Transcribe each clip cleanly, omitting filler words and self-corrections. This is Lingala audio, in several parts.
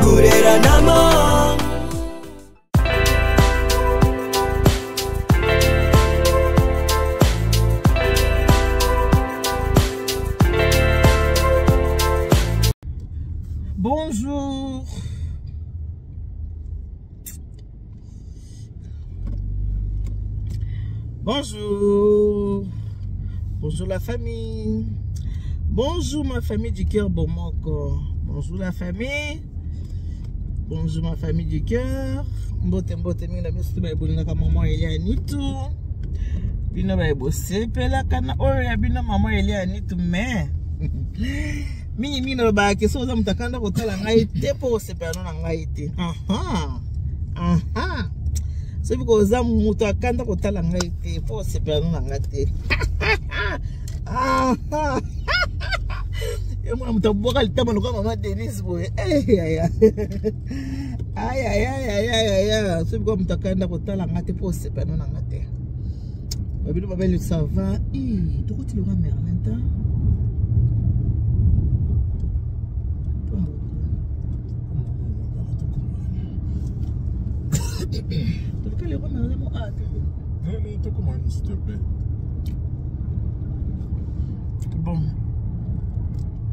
Kurera namo. Bonjour. Bonjour. Bonjour la famille. Bonjour ma famille du cœur Bomoko. Bonjour la famille. Bonjour ma famille du cœur. Mbote minga misu ba bolinga ka maman Elia Nitu. Bino ba bosse pela kana oya bino maman Elia Nitu me. Mini ba ke so za mutakanda kotala ngai te po sepano na ngai te. So biko za mutakanda kotala ngai te po sepano na ngai te. Mwana mutabuka litama nuka mama Denise boy. So biko mutakanda kotala ngai te po sepano na ngai te. Babino babeli ça va. Tu côté le Merlin ta. Bon,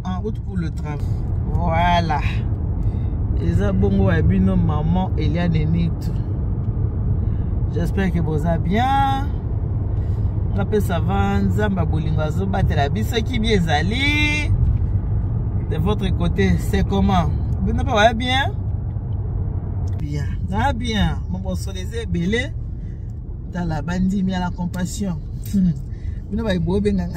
en route pour le travail. Voilà. Les abongos et bino maman Elia Nitu. J'espère que vous allez bien. On appelle ça Zamba Bolingazo Batela Biso qui bien allé. De votre côté, c'est comment? Vous n'avez pas bien? Bien. Ah bien. Mon bon soleil belé. Dans la bandit, mais à la compassion. Vous n'avez pas bien.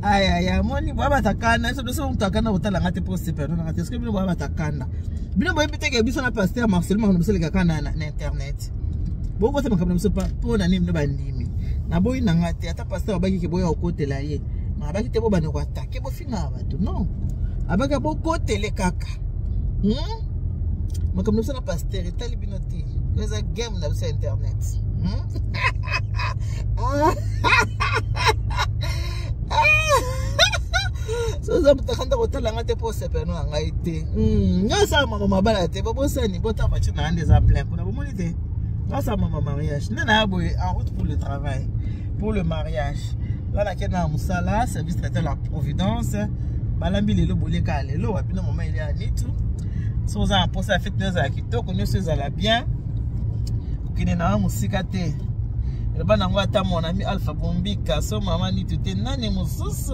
Aïe, mon niveau à Takana. C'est de ça qu'on Takana au talent à te poster. Est-ce que vous avez Takana? Bien, vous avez peut-être que vous avez pasteur Marcel, mais vous avez internet. Bon, vous avez pas pour un anime de bandit. Na boy na ngate ata pasteur abaki ke boya okotela ye ma abaki te bo bana ko attaquer bo finga bato non abaka bo kotele kaka makamno sana pasteur etali binoti koza game na sa internet so za mutakanda kotala ngate po sepeno ngai te ngasa mama mabala te bo bosani bota bachi na ande za plein kuna bo monite. Grâce à maman mariage, en route pour le travail, pour le mariage. Là, la kena musala, service traiteur la Providence. Balambi lelo boleka lelo, wapino maman Elia Nitu. So za posa fête nous à kito, connait ce za la bien. Kine na musika te. Le bana ngwata mon ami Alpha Bombika, so maman Nitu te nani mususu.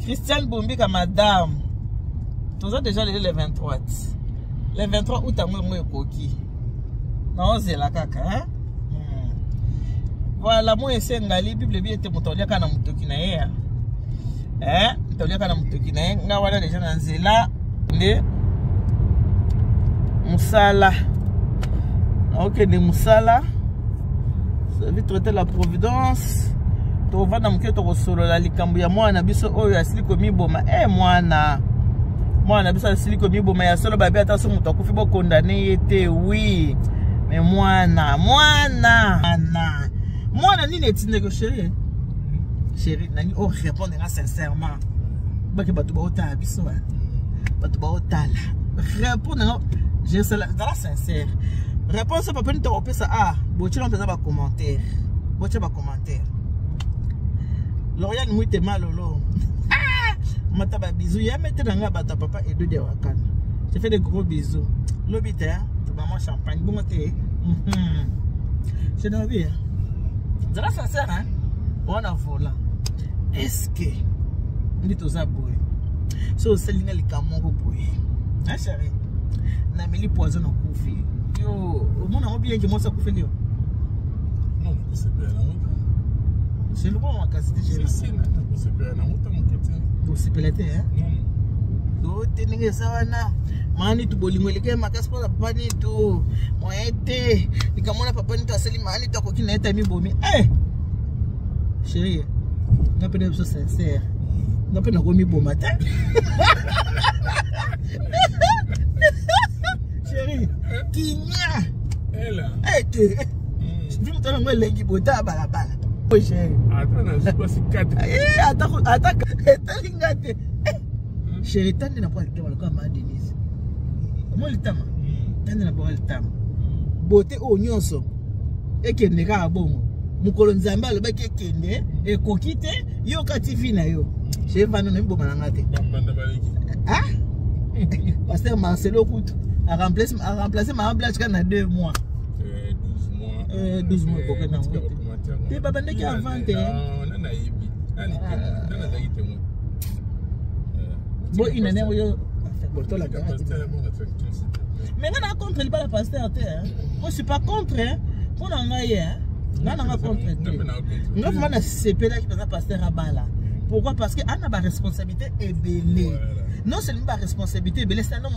Christiane Bombika madame. Tous déjà le 23. Le 23 août à moi koki. Non, c'est la caca, hein? Voilà, moi, c'est un gali, Bible, bien, tu m'as kana mutokina, hein? Tu m'as kana mutokina, nga wala déjà dans zela, ne musala. Ok, de musala. Ça veut traiter la Providence. Tu vas dans mon cœur, tu vas solo la likambu ya mwana biso oyo asili komi boma. Mwana biso asili komi boma ya solo babi ata so mutu akufi bo condamné yete, oui. Mais mwana nini etineko chérie nani o répondre sincèrement baki batu ba otala biso batu ba otala répondre je sais la sincère réponse papa ni to opesa bochela mpeza ba commentaire Lauriane muite malolo mata ba bisous ya mette nga bata papa et deux de wakana. Je fais des gros bisous lobite maman champagne bon thé c'est dans la vie c'est la sincère hein on a volant est-ce que ndi toza boy so selinga likamoko boy hein chérie na meli poison na kufi yo mona mo bien que moi ça kufi lio non c'est pas la honte c'est le bon ma casse de chérie c'est pas la honte mon côté pour se pelater hein do teninga sawana mani tu bolingo leke makasi pour papa ni tu moete nikamona papa ni tu asali mani tu akokina eta mi bomi chérie ngapenda so sincère ngapenda ko mi boma ta chérie kinya ela ete vimu tana ngwelengi bota balabala oh chérie attends je passe 4 attends etali ngate chérie tande na poil tama comme ma Denise mo litama tande na poil tama beauté o nyonso ekende ka bongo mukolo nzambe alobaki ekende ekokite yo kati fi na yo chérie vano na mbo mananga te ah pasteur Marcelo Coutu a remplacé ma blanche quand 2 mois 12 mois pour que na ngote te baba ndeki avant te bon une année yo bon la mais on a contre pas la pasteur moi je suis pas contre pour n'engayer là n'a pas contre nous vraiment CP là qui peut pasteur à bala pourquoi parce que on a ba responsabilité ebelé non seulement ba responsabilité ebelé c'est non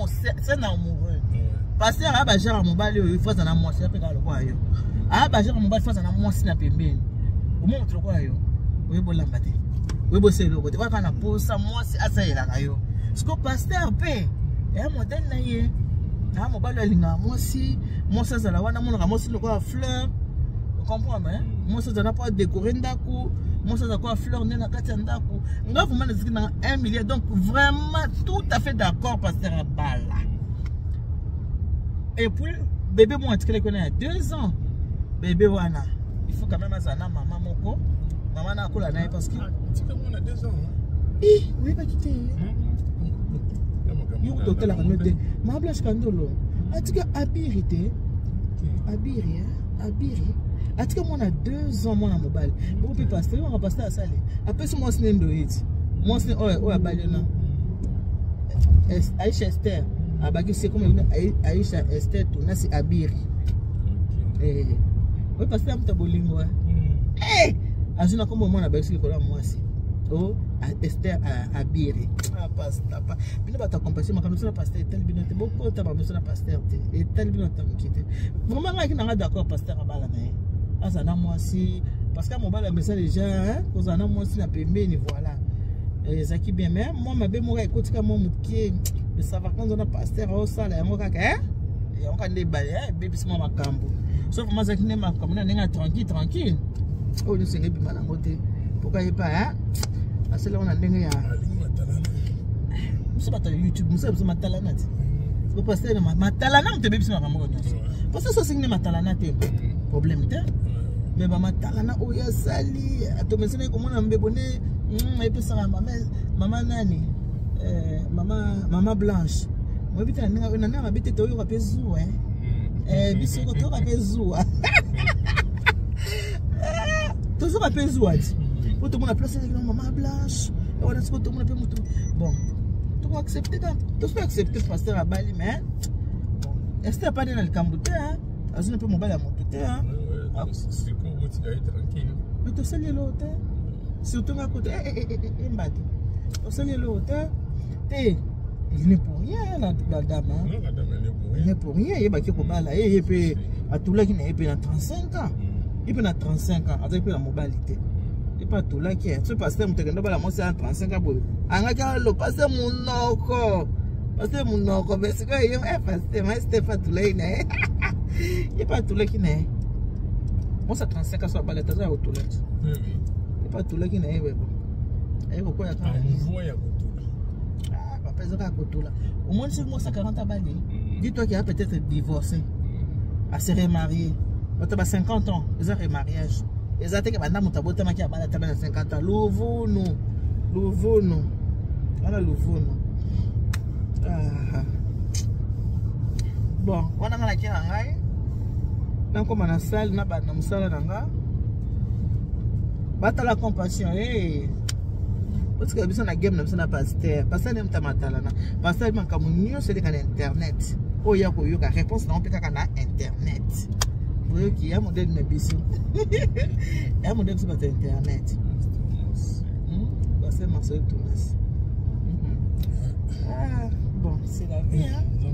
c'est na amoureux pasteur a ba gère mon bali il faut ça na moi c'est pas le quoi yo a ba gère mon bali faut ça na moi si na pembeni au moins trop quoi yo oui bon lambate oui bon c'est le côté quoi na posa moi c'est asa ela kayo ce que pasteur paix et modèle na yé ah mon bali linga moi si moi ça ça la wana mon moi si le quoi fleur comprendre hein moi ça n'a pas décorer ndako moi ça quoi fleur na kati ndako nga vraiment naziki na 1 milliard donc vraiment tout à fait d'accord pasteur Abala et puis bébé moi tu connais à 2 ans bébé wana il faut quand même azana maman moko maman na kola na parce que tu peux moi à 2 ans eh oui pas quitter yo docteur la note ma blanche kandolo atika abirité abiri atika moi na 2 ans moi na mobile bon peut passer on va passer à saler après ce moi c'est ndoit moi c'est oh abalena Aïcha Esther abaki c'est comme Aïcha Esther tout na c'est abiri oui passer am tabolingo eh azuna comme moi na baki ko la moi si oh Esther abiri ah pasteur pas bino bata compasser ma comme ça pasteur tel bino te beaucoup ta ba na pasteur et tel bino ta mukite vraiment nga ki na d'accord pasteur Abala na azana moi si parce que mon bal a message déjà hein kozana moi si na pembeni voilà ezaki bien mais moi mabe mo écoute ka moi mukie mais ça va quand on a pasteur au sala yango kaka hein yango ka ndebale hein bébé moi makambo sauf moi zaki ne makambo na nga tranquille oh le senge bi mana ngote pourquoi y pas hein asela on a ndenge ya musa bata YouTube musa matalana ti ko pasteur matalana mte bébé makambo nyonso parce que ça c'est ne matalana te problème te mais ba matalana oya sali atomesene ko mona mbebone et puis ça maman nani maman blanche moi bita na babite to yo ka pezu biso ko to ka pezu to so ka pezu ati ko to mona place na maman blanche on a ce ko to mona pe mutu bon to accepter quand to so accepter pasteur Abali mais bon est pas dans le Cambouté azuna pe mobile à moto te c'est quoi tu vas être tranquille mais to sali l'hôtel surtout à côté mbati to sali l'hôtel il n'est pour rien la dame non la dame elle n'est pour rien il va qui ko bala et puis à tout là qui n'est pas 35 ans il peut na 35 ans avec la mobilité et pas tout là qui est ce pasteur mutekendo bala moi c'est 35 ans boy anga le pasteur munoko mais c'est quoi il pasteur mais c'était pas tout là il pas tout là qui n'est moi ça 35 ans sur bala taza au toilette oui pas tout là qui n'est bon et pourquoi il y a on voit ya kotula ah papa zoka kotula au moins c'est moi ça 40 bali dis-toi qu'il a peut-être divorcé à se remarier tu as 50 ans ils ont remariage ils ont été que madame mutabota maki abala tabana 50 ans louvunu ala louvunu ah bon on a la qui ngai na comme na salle na ba na musala nanga bata la compassion parce que biso na game na biso na pasteur ne mtamatala na pasteur makamunyo c'est dans internet oya ko yoka réponse na on peut kaka na internet voyez qu'il y a modèle na biso un modèle sur internet pasteur Marcel Thomas ah bon c'est la vie hein on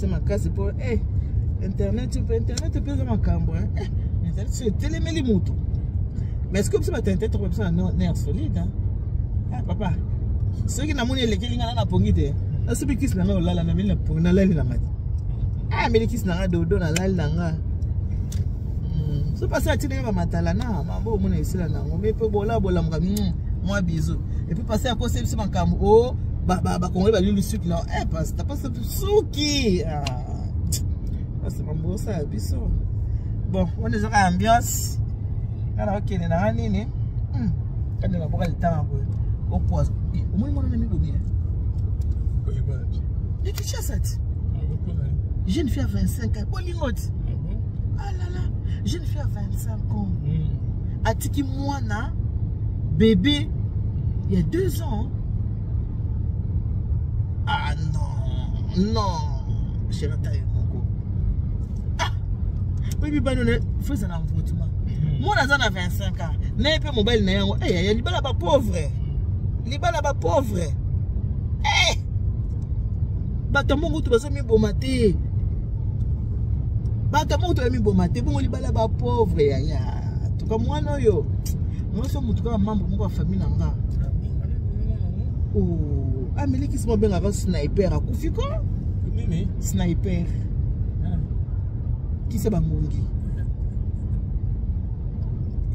ma casse pour internet tu peux makambo hein internet c'est télémeli moto mais est-ce que ça va t'intéresser trop ça nerf solide hein ah papa ceux qui n'amoni les kilinga na pongite na subi kis na no lala na mili na pongi na lali na mati ah mili kis na dodo na lali na nga so pasa tine ba matala na mambo mona isila na ngombe pe bola muka moi bisous. Et puis passer à quoi c'est un cam oh bah qu'on va lui le sucre là. Eh parce que t'as pas ce souki. Ah. C'est mon beau ça bisous. Bon, on est à ambiance. Alors OK, on a nini. Quand on va boire le temps au poisson. Au moins on a mis le bien. Mais qui chasse ça? Jeune fille à 25 ans. Bolingote. Ah là là. Jeune fille à 25 ans. Atiki Mwana, bébé, il y a 2 ans. Ah non, non. Chérie, ah. Oui, bah, il faut un envoûtement. Moi, on a 25 ans. N'a pas mobile, n'a rien. Eh, il y a des balles à pauvre. Les balles à pauvre. Eh. Bah, t'as mon goût, tu vas se mettre bon maté. Bah, t'as mon goût, tu vas mettre bon maté. Bon, les balles à pauvre. Ya. Comme moi, non, yo. Moi, je suis un membre de ma famille. Oh, ah, mais qui se bien avant sniper à Koufiko? Sniper. Qui c'est Bangongi?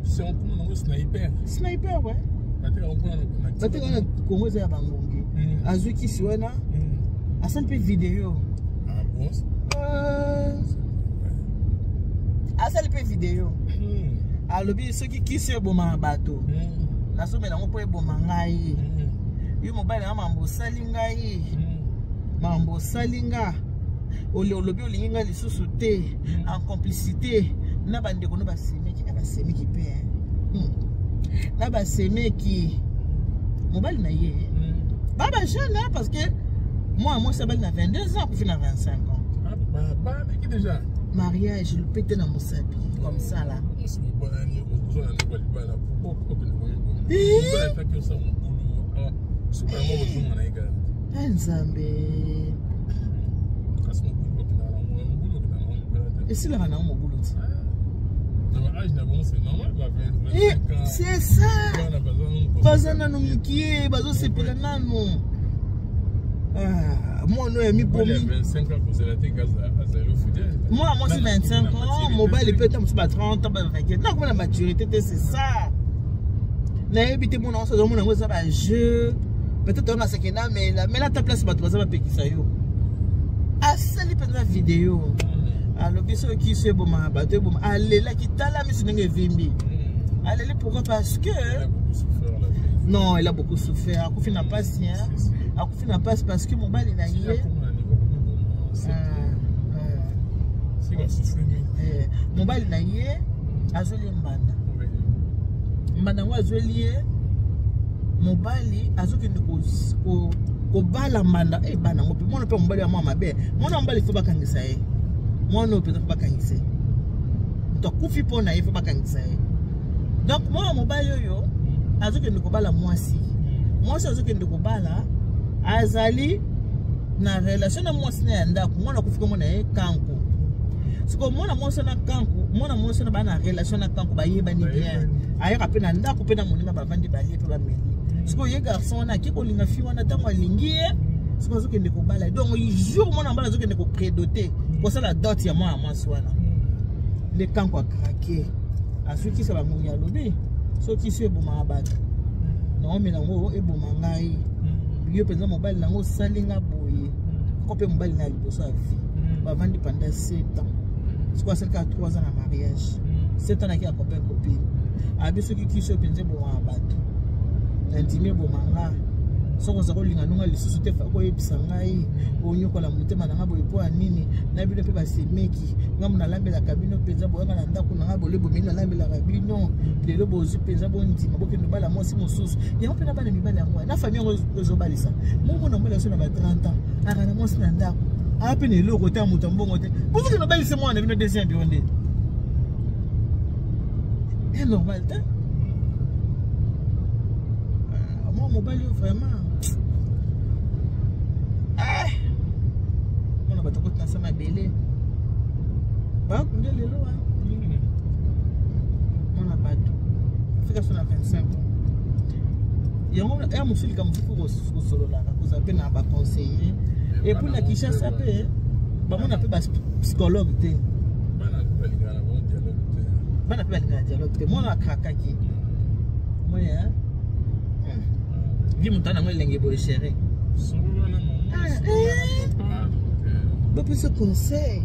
C'est un peu sniper. Sniper, ouais. Parce que on a Congo à Bangongi. Azu qui soit là. A ça peu vidéo. Ah bon? A ça peu vidéo. Alors, ceux qui sont bon bateau. La somme est là, on peut bon mangai. Yo mobile na mambo salingai. Mambo salinga. Ole olobi olinga lisusu te en complicité. Na bande ko no ba semeki na ba semeki pe. Na ba semeki. Mobile na ye. Baba jeune parce que moi ça va na 22 ans pour finir 25 ans. Ah bah qui déjà? Mariage, le pété dans mon sapi comme ça là. Et si là on a mon boulot. C'est ça. Bazana no mikie, bazo sepela nano. Moi on a mis pour 25 ans pour zélater gaz à zéro fidèle. Moi c'est 25 ans, mobile peut être 30 ans, 24. Non, comme la maturité c'est ça. Na habité mon on ça mon ça va jeu. Peut-être on a ça qui là mais là ta place ba ça va péki ça yo. Ah ça les petite vidéo. Alors biso qui c'est bon ma bateau bon allez là qui t'a là mais c'est n'enge vimbi. Allez pourquoi parce que non, elle a beaucoup souffert. Akoufi n'a pas si hein. Akoufi n'a pas parce que mon bal est naïe. Mon bal est naïe. Azoli mbanda. Mbanda wa azoli mon bali azoki ko bala mbanda e bana ngopi. Moi on peut mon bali à moi mabe. Moi on bali faut pas kangisa e. Moi on peut pas kangisa. To kufi pona e faut pas kangisa e. Donc moi mon bali yo azoki ndiko bala mwasi. Mwasi azoki ndiko bala azali na relation na mwasi na ndako mwana kufika mwana e kanko. Siko mwana mwasi na kanko, mwana mwasi na bana relation na kanko ba yeba ni bien. Ayaka pe na ndako pe na monima ba vandi ba lié pe ba meli. Siko ye garçon na kiko linga fi wana tango alingie. Siko azoki ndiko bala. Donc jour mwana bala azoki ndiko prédoter. Ko ça la dot ya mwana mwasi wana. Le kanko a craqué. Asuki ça ba monya lobi. So qui suit bon mabata non mais nango e bon mangai yo penza mobile nango salinga boye ko pe mobile na liboso avi ba vandi pendant 7 ans c'est quoi c'est 3 ans na mariage 7 ans na ki a copain copine abiso qui suit penza bon mabata intime bon manga soko zako linga nunga lisusu te fa ko yebisa ngai onyokola mutema na ngabo ipo anini na bino pe ba semeki ngamu na lambela kabino penza boyanga na ndako na ngabo lebo mina lambela kabino lelo bozu penza bondi maboke no bala mosi mosusu yango pe na bana mibala yango na famille yango ozo balisa mungu na mbela so na ba 30 ans aka na mosi na ndako ape ne loko ta mutu mbongo te buzuki no balisa mwana bino deuxième bionde est normal te moi mobile vraiment on a battu contre ça ma belle ba kunde lelo wa on a battu fika sur la 25 ans yango ya musuli ka mufuko ko solo la ko za pe na ba conseiller et pour la Kinshasa pe ba mona pe ba psychologue te bana pe ba dialogue te mona kaka ki moya vi mutana ngo lenge bo chéri ba pese conseil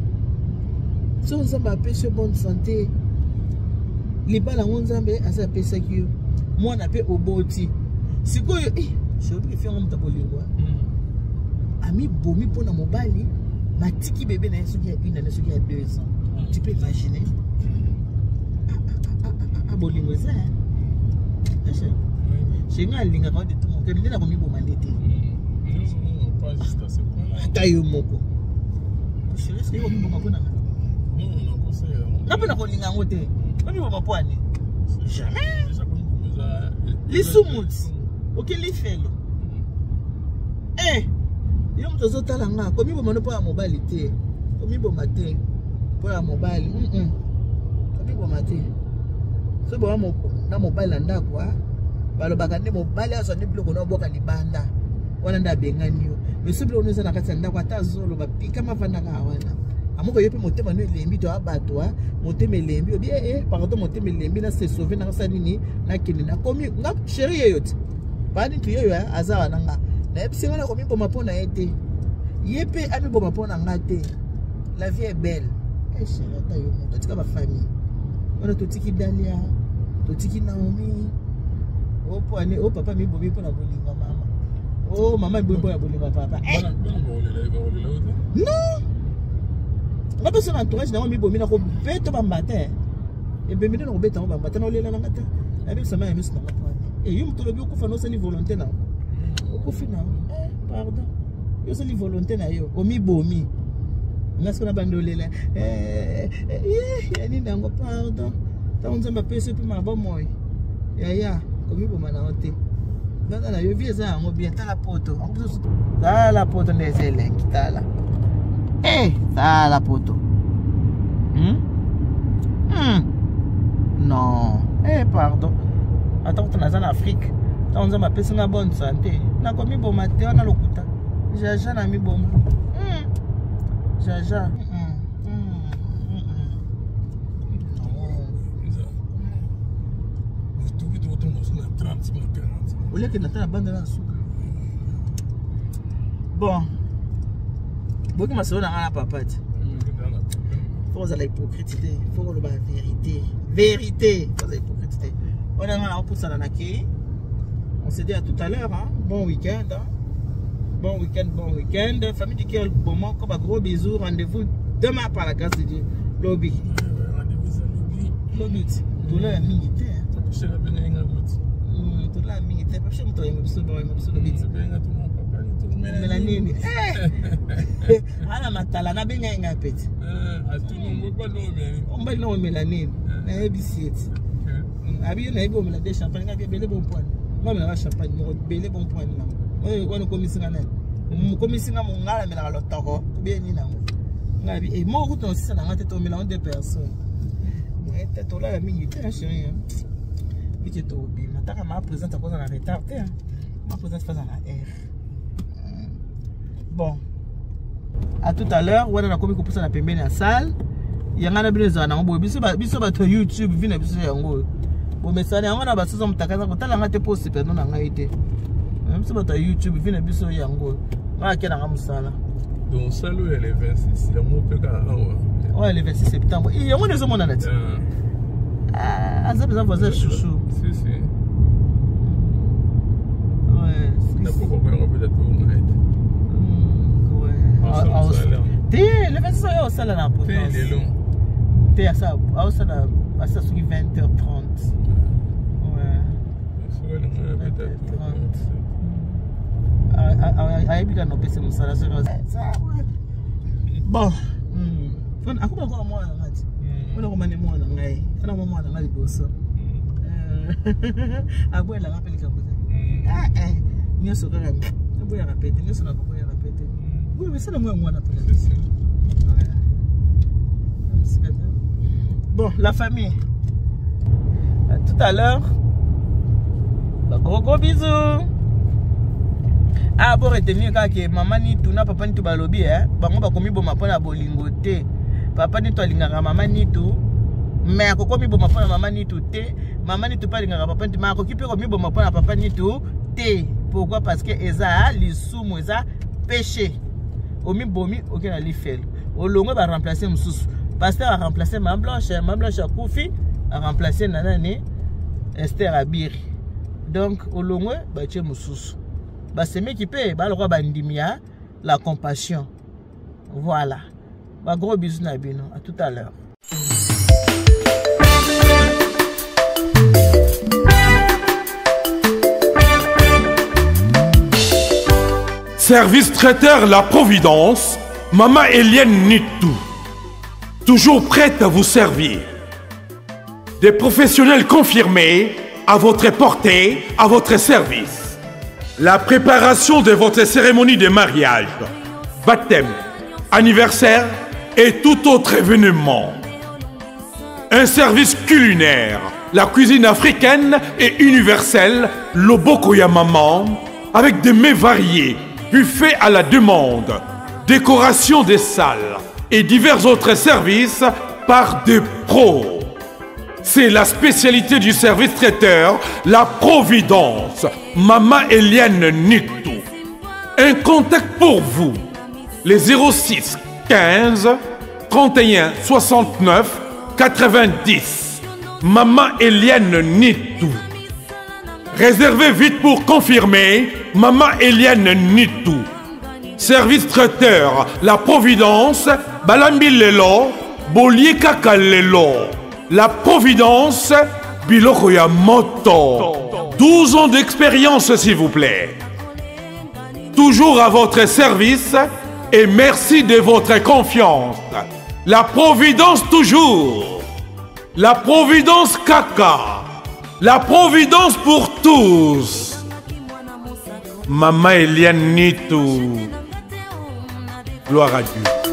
so nzamba pese bonne santé libala ngo nzambe asa pesa kiyo mwana pe oboti sikoyo je obi faire ngomta bolingwa ami bomi pona mobali matiki bébé na yesu ki une année soki ya 2 ans tu peux imaginer bolingo ça je nga linga ka de tout mon cœur ndena komi boma ndete pas juste à ce point-là. Tayo moko je reste komi boma pona Non, conseil. ngapena ko linga ngote komi boma poani jamais Déjà comme les sumuts ok les felo yo mto zotala nga komi boma no pa mobile te komi boma te pa mobile komi boma te so boma na mobile ndako balobaka nde mobile aso ne biloko na boka libanda wana nda bengani yo mais so biloko nza na kati ndako ata zolo bapika mavanda ka wana amoko yepe motema no elembi to abato motema elembi obi pardon motema elembi na se sauver na sa nini na kini na komi nga chérie yeyote bani tu yeyo azawa nanga na episinga na komi boma pona ete yepe ami boma pona ngate la vie est belle chérie ta yo moto tika ba famille wana totiki Dalia totiki Naomi o papa mi bomi pona bolinga mama mama mi bomi pona bolinga papa non ma personne entourage na mi bomi na ko beto ba matin e bembe na ko beta ba matin na olela na ngata abi sama ya miss na ngata yo mto lobi okufa no sali volonté na okufi na pardon yo sali volonté na yo omi bomi ngasko na bandolela yani nango pardon ta nzamba pese pe maba moy ya komi boma na ote bana na yo vie za ngo bien tala poto ndezele kitala tala poto non pardon attends tu en Afrique ta nzamba pese na bonne santé na komi boma te na lokuta jaja na mi boma jaja olha que na banda na suka bon beaucoup ma sœur na papa faut la hypocrisie faut le vérité faut la hypocrisie on a pour ça na ki on s'est dit à tout à l'heure bon week-end bon week-end famille du cœur bon moment comme un gros bisous rendez-vous demain par la grâce de Dieu lobby tout là militaire Je la benga goti. Tout là militaire parce que je me suis dit benga tout mon papa tout melanine ala matala na benga nga peti tout non pas non mais on va non melanine na ebisiet abi na ebo mela de champagne nga bele bon point moi mela champagne mo bele bon point na on komisinga na komisinga mo ngala mela lo toko bien ni na ngabi mo ko ton sisa na ngate to mela on deux personnes et to là militaire chérie que tu oublies. Maintenant, ma présente à cause de la retard. Ma présente face à la R. Bon. À tout à l'heure, on a commis pour ça la pembé dans la salle. Il y a un peu de gens qui ont sur YouTube. Ils viennent sur YouTube. Bon, mais ça, on a pas besoin de ta casa. Quand on a été posté, on a été. Même sur YouTube, ils viennent sur YouTube. On a été dans la salle. Donc, ça, elle est 26. Il y a mon peu de ouais, le 26 septembre. Il y a un peu de gens qui ont été. Ah, ça besoin de chouchou. Si, si. Ouais. T'as pas compris un peu de tout, ouais. Le 26 au salon à Potence. Il est long. T'es à ça, au salon à ça sur 20h30. Ouais. Sur le 20h30. Ah, il y a un peu de ça. Bon. Ako ba ko mo na ngati. Wala ko mane mo na ngai. Kana mo na ngai boso. Abuela ngapeli ka bote. Nyoso ka ngani. Abuela rapete, nyoso na ko ya rapete. Oui, mais ça le moi na pele. Bon, la famille. À tout à l'heure. Gros bisous. Ah, bon, retenir que maman ni tout na papa ni tout balobi bango ba komi boma pona bolingo te. Papa ni to alingaka mama ni tout. Mais ako komi boma pona mama ni tout te. Mama ni tout pa alingaka papa ni, mais ako kipe komi boma pona papa ni tout te. Pourquoi? Parce que eza lisumu eza péché. Omi bomi aucun ali fait. Au longo va remplacer Moussous. Pasteur a remplacé Mme Blanche a Koufi a remplacé Nanani Esther Abiri. Donc au longo ba tche Moussous. Ba semé qui peut ba le roi bandimia la compassion. Voilà. Ba gros bisous na bino. À tout à l'heure. Service traiteur La Providence, Maman Eliane Nitou. Toujours prête à vous servir. Des professionnels confirmés à votre portée, à votre service. La préparation de votre cérémonie de mariage, baptême, anniversaire et tout autre événement. Un service culinaire, la cuisine africaine et universelle, Loboko ya Maman, avec des mets variés, buffet à la demande, décoration des salles et divers autres services par des pros. C'est la spécialité du service traiteur, La Providence, Maman Eliane Nitou. Un contact pour vous, les 06 15 31 69 90. Maman Eliane Nitou. Réservez vite pour confirmer, Maman Eliane Nitou. Service traiteur, La Providence, Balambi Lelo, Bolier Kaka Lelo. La Providence, Biloko ya Moto. 12 ans d'expérience, s'il vous plaît. Toujours à votre service et merci de votre confiance. La Providence toujours. La Providence Kaka. La Providence pour tous. Maman Eliane Nitou. Gloire à Dieu.